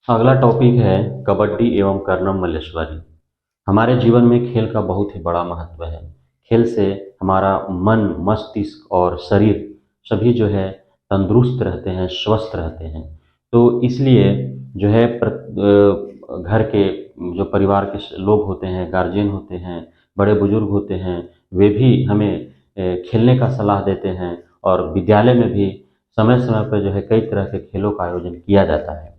अगला टॉपिक है कबड्डी एवं कर्णम मल्लेश्वरी। हमारे जीवन में खेल का बहुत ही बड़ा महत्व है। खेल से हमारा मन, मस्तिष्क और शरीर सभी जो है तंदुरुस्त रहते हैं, स्वस्थ रहते हैं। तो इसलिए जो है घर के जो परिवार के लोग होते हैं, गार्जियन होते हैं, बड़े बुजुर्ग होते हैं, वे भी हमें खेलने का सलाह देते हैं। और विद्यालय में भी समय समय पर जो है कई तरह के खेलों का आयोजन किया जाता है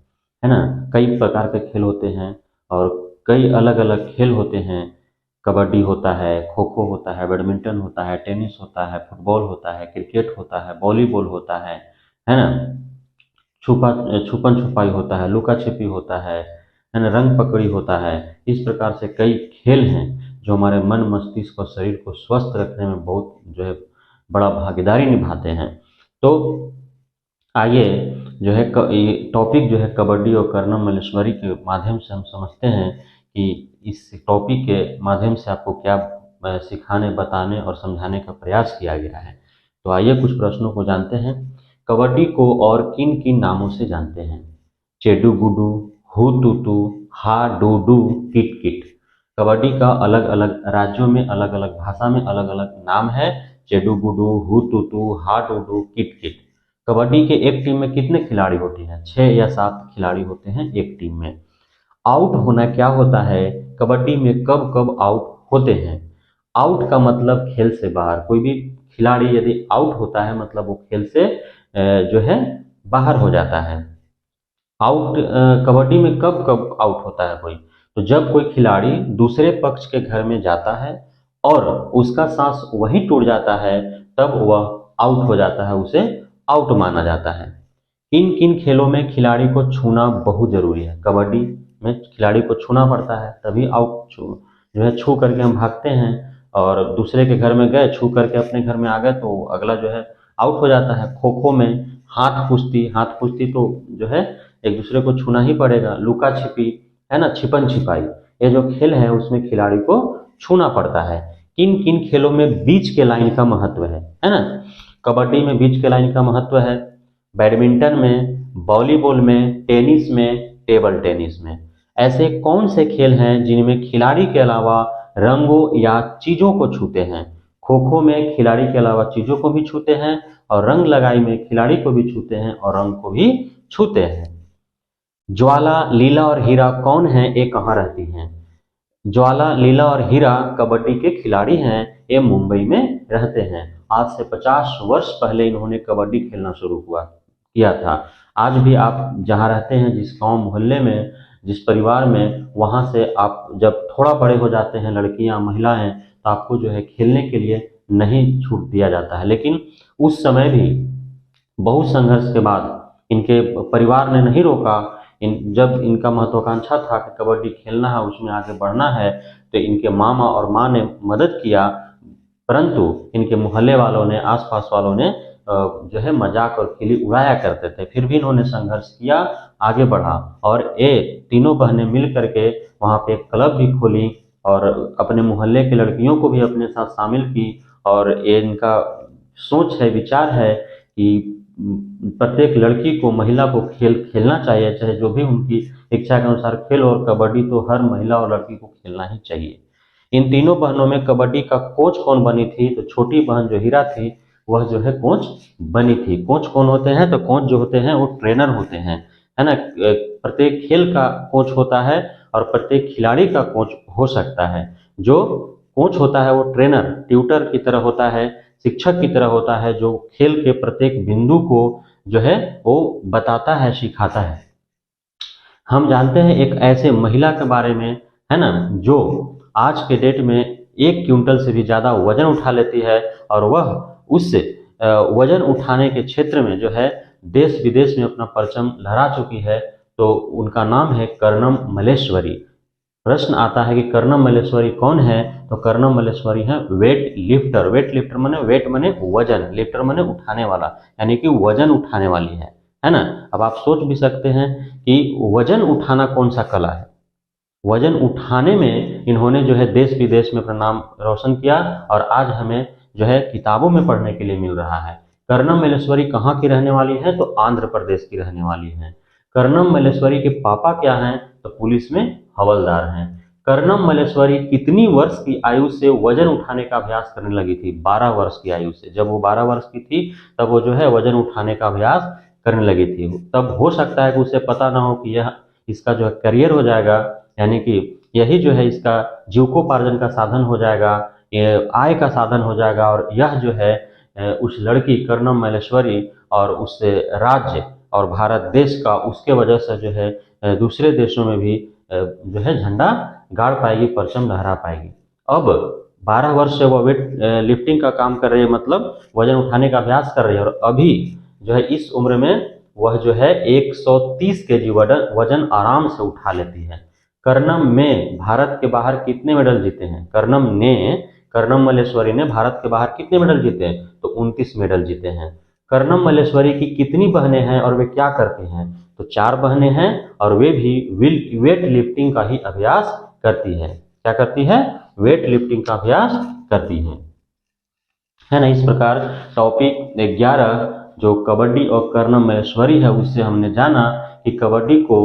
ना। कई प्रकार के खेल होते हैं और कई अलग अलग खेल होते हैं। कबड्डी होता है, खो खो होता है, बैडमिंटन होता है, टेनिस होता है, फुटबॉल होता है, क्रिकेट होता है, वॉलीबॉल होता है ना। छुपा छुपन छुपाई होता है, लुका छिपी होता है ना, रंग पकड़ी होता है। इस प्रकार से कई खेल हैं जो हमारे मन, मस्तिष्क और शरीर को स्वस्थ रखने में बहुत जो है बड़ा भागीदारी निभाते हैं। तो आइए जो है ये टॉपिक जो है कबड्डी और कर्णम मल्लेश्वरी के माध्यम से हम समझते हैं कि इस टॉपिक के माध्यम से आपको क्या सिखाने, बताने और समझाने का प्रयास किया गया है। तो आइए कुछ प्रश्नों को जानते हैं। कबड्डी को और किन किन नामों से जानते हैं? चेडू गुडू, हु टूटू, हा do do, kit kit. Kabaddi का अलग अलग राज्यों में, अलग अलग भाषा में अलग अलग नाम है। चेडू गुडू, हु टूटू, हा do do, kit kit. Kabaddi के एक टीम में कितने खिलाड़ी होते हैं? 6 या 7 खिलाड़ी होते हैं एक टीम में। आउट होना क्या होता है? कबड्डी में कब कब आउट होते हैं? आउट का मतलब खेल से बाहर। कोई भी खिलाड़ी यदि आउट होता है मतलब वो खेल से जो है बाहर हो जाता है। आउट कबड्डी में कब कब आउट होता है कोई? तो जब कोई खिलाड़ी दूसरे पक्ष के घर में जाता है और उसका सांस वहीं टूट जाता है, तब वह आउट हो जाता है, उसे आउट माना जाता है। किन किन खेलों में खिलाड़ी को छूना बहुत जरूरी है? कबड्डी में खिलाड़ी को छूना पड़ता है, तभी आउट जो है छू करके हम भागते हैं। और दूसरे के घर में गए, छू करके अपने घर में आ गए तो अगला जो है आउट हो जाता है। खो खो में हाथ कुश्ती, हाथ कुश्ती तो जो है एक दूसरे को छूना ही पड़ेगा। लुका छिपी है ना, छिपन छिपाई, ये जो खेल है उसमें खिलाड़ी को छूना पड़ता है। किन किन खेलों में बीच के लाइन का महत्व है ना? कबड्डी में बीच के लाइन का महत्व है, बैडमिंटन में, वॉलीबॉल में, टेनिस में, टेबल टेनिस में। ऐसे कौन से खेल हैं जिनमें खिलाड़ी के अलावा रंगों या चीजों को छूते हैं? खो खो में खिलाड़ी के अलावा चीजों को भी छूते हैं, और रंग लगाई में खिलाड़ी को भी छूते हैं और रंग को भी छूते हैं। ज्वाला, लीला और हीरा कौन है? ये कहाँ रहती हैं? ज्वाला, लीला और हीरा कबड्डी के खिलाड़ी हैं। ये मुंबई में रहते हैं। आज से 50 वर्ष पहले इन्होंने कबड्डी खेलना शुरू हुआ किया था। आज भी आप जहाँ रहते हैं, जिस गांव मोहल्ले में, जिस परिवार में, वहाँ से आप जब थोड़ा बड़े हो जाते हैं, लड़कियाँ महिलाएं, तो आपको जो है खेलने के लिए नहीं छूट दिया जाता है। लेकिन उस समय भी बहुत संघर्ष के बाद इनके परिवार ने नहीं रोका। जब इनका महत्वाकांक्षा था कि कबड्डी खेलना है, उसमें आगे बढ़ना है, तो इनके मामा और माँ ने मदद किया। परंतु इनके मोहल्ले वालों ने, आसपास वालों ने जो है मजाक और खिल्ली उड़ाया करते थे। फिर भी इन्होंने संघर्ष किया, आगे बढ़ा, और ये तीनों बहनें मिल करके वहाँ पे एक क्लब भी खोली और अपने मोहल्ले की लड़कियों को भी अपने साथ शामिल की। और ये इनका सोच है, विचार है कि प्रत्येक लड़की को, महिला को खेल खेलना चाहिए, चाहे जो भी उनकी इच्छा के अनुसार खेल। और कबड्डी तो हर महिला और लड़की को खेलना ही चाहिए। इन तीनों बहनों में कबड्डी का कोच कौन बनी थी? तो छोटी बहन जो हीरा थी, वह जो है कोच बनी थी। कोच कौन होते हैं? तो कोच जो होते हैं वो ट्रेनर होते हैं, है ना। प्रत्येक खेल का कोच होता है और प्रत्येक खिलाड़ी का कोच हो सकता है। जो कोच होता है वो ट्रेनर, ट्यूटर की तरह होता है, शिक्षक की तरह होता है, जो खेल के प्रत्येक बिंदु को जो है वो बताता है, सिखाता है। हम जानते हैं एक ऐसे महिला के बारे में, है ना, जो आज के डेट में 1 क्विंटल से भी ज़्यादा वजन उठा लेती है। और वह उस वजन उठाने के क्षेत्र में जो है देश विदेश में अपना परचम लहरा चुकी है। तो उनका नाम है कर्णम मल्लेश्वरी। प्रश्न आता है कि कर्णम मल्लेश्वरी कौन है? तो कर्णम मल्लेश्वरी है वेट लिफ्टर। वेट लिफ्टर माने, वेट माने वजन, लिफ्टर माने उठाने वाला, यानी कि वजन उठाने वाली है ना। अब आप सोच भी सकते हैं कि वजन उठाना कौन सा कला है। वजन उठाने में इन्होंने जो है देश विदेश में अपना नाम रोशन किया, और आज हमें जो है किताबों में पढ़ने के लिए मिल रहा है। कर्णम मल्लेश्वरी कहाँ की रहने वाली है? तो आंध्र प्रदेश की रहने वाली है। कर्नम मल्लेश्वरी के पापा क्या हैं? तो पुलिस में हवलदार हैं। कर्नम मल्लेश्वरी कितनी वर्ष की आयु से वजन उठाने का अभ्यास करने लगी थी? 12 वर्ष की आयु से। जब वो 12 वर्ष की थी तब वो जो है वजन उठाने का अभ्यास करने लगी थी। तब हो सकता है कि उसे पता ना हो कि यह इसका जो है करियर हो जाएगा, यानी कि यही जो है इसका जीविकोपार्जन का साधन हो जाएगा, ये आय का साधन हो जाएगा। और यह जो है उस लड़की कर्नम मल्लेश्वरी और उस राज्य और भारत देश का उसके वजह से जो है दूसरे देशों में भी जो है झंडा गाड़ पाएगी, परचम लहरा पाएगी। अब 12 वर्ष से वह वेट लिफ्टिंग का काम कर रही है, मतलब वजन उठाने का अभ्यास कर रही है। और अभी जो है इस उम्र में वह जो है 130 केजी वजन आराम से उठा लेती है। कर्नम में भारत के बाहर कितने मेडल जीते हैं? कर्नम मल्लेश्वरी ने भारत के बाहर कितने मेडल जीते हैं? तो 29 मेडल जीते हैं। कर्नम मल्लेश्वरी की कितनी बहनें हैं और वे क्या करती हैं? तो 4 बहनें हैं और वे भी वेट लिफ्टिंग का ही अभ्यास करती है। क्या करती है? वेट लिफ्टिंग का अभ्यास करती है ना। इस प्रकार टॉपिक 11 जो कबड्डी और कर्नम मल्लेश्वरी है उससे हमने जाना कि कबड्डी को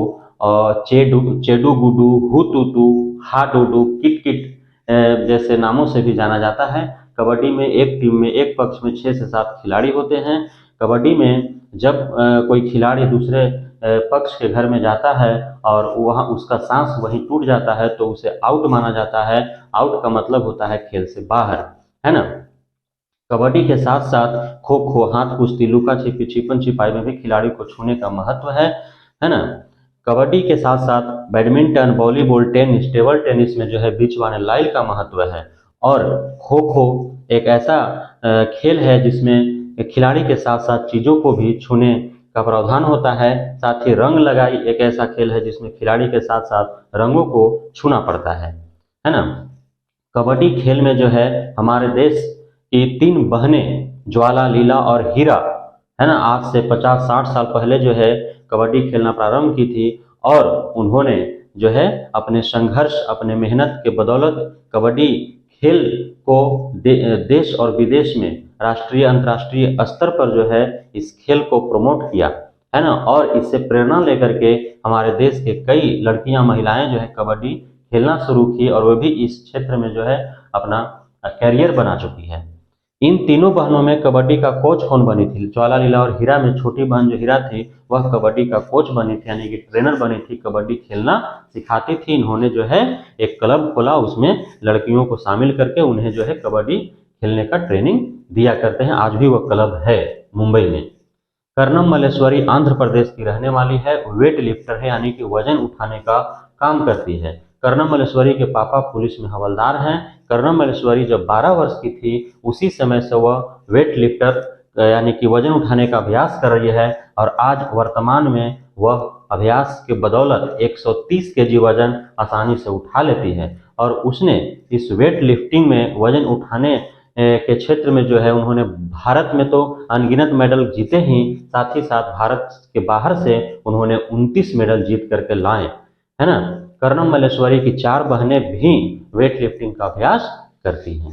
चेडू गुडू, हुतुतु, हाडुडू, किट किट जैसे नामों से भी जाना जाता है। कबड्डी में एक टीम में एक पक्ष में 6 से 7 खिलाड़ी होते हैं। कबड्डी में जब कोई खिलाड़ी दूसरे पक्ष के घर में जाता है और वहाँ उसका सांस वहीं टूट जाता है तो उसे आउट माना जाता है। आउट का मतलब होता है खेल से बाहर, है ना। कबड्डी के साथ साथ खो खो, हाथ कुश्ती, लुका छिपी, छिपन छिपाई में भी खिलाड़ी को छूने का महत्व है ना। कबड्डी के साथ साथ badminton, volleyball, tennis, table tennis में जो है बीच वाले लाइन का महत्व है। और खो खो एक ऐसा खेल है जिसमें खिलाड़ी के साथ साथ चीज़ों को भी छूने का प्रावधान होता है। साथ ही रंग लगाई एक ऐसा खेल है जिसमें खिलाड़ी के साथ साथ रंगों को छूना पड़ता है ना। कबड्डी खेल में जो है हमारे देश की 3 बहनें ज्वाला, लीला और हीरा, है ना, आज से 50-60 साल पहले जो है कबड्डी खेलना प्रारंभ की थी। और उन्होंने जो है अपने संघर्ष, अपने मेहनत के बदौलत कबड्डी खेल को देश और विदेश में, राष्ट्रीय अंतर्राष्ट्रीय स्तर पर जो है इस खेल को प्रमोट किया, है ना। और इससे प्रेरणा लेकर के हमारे देश के कई लड़कियां, महिलाएं जो है कबड्डी खेलना शुरू की और वे भी इस क्षेत्र में जो है अपना कैरियर बना चुकी है। इन तीनों बहनों में कबड्डी का कोच कौन बनी थी? ज्वाला, लीला और हीरा में छोटी बहन जो हीरा थी वह कबड्डी का कोच बनी थी, यानी कि ट्रेनर बनी थी, कबड्डी खेलना सिखाती थी। इन्होंने जो है एक क्लब खोला, उसमें लड़कियों को शामिल करके उन्हें जो है कबड्डी खेलने का ट्रेनिंग दिया करते हैं। आज भी वह क्लब है मुंबई में। कर्नम मल्लेश्वरी आंध्र प्रदेश की रहने वाली है, वेट लिफ्टर है, यानी कि वजन उठाने का काम करती है। कर्नम मल्लेश्वरी के पापा पुलिस में हवलदार हैं। कर्नम मल्लेश्वरी जब 12 वर्ष की थी उसी समय से वह वेट लिफ्टर यानी कि वजन उठाने का अभ्यास कर रही है। और आज वर्तमान में वह अभ्यास के बदौलत 130 केजी वजन आसानी से उठा लेती है। और उसने इस वेट लिफ्टिंग में वजन उठाने के क्षेत्र में जो है उन्होंने भारत में तो अनगिनत मेडल जीते ही, साथ ही साथ भारत के बाहर से उन्होंने 29 मेडल जीत करके लाए, है ना। कर्नम मल्लेश्वरी की 4 बहनें भी वेट लिफ्टिंग का अभ्यास करती हैं।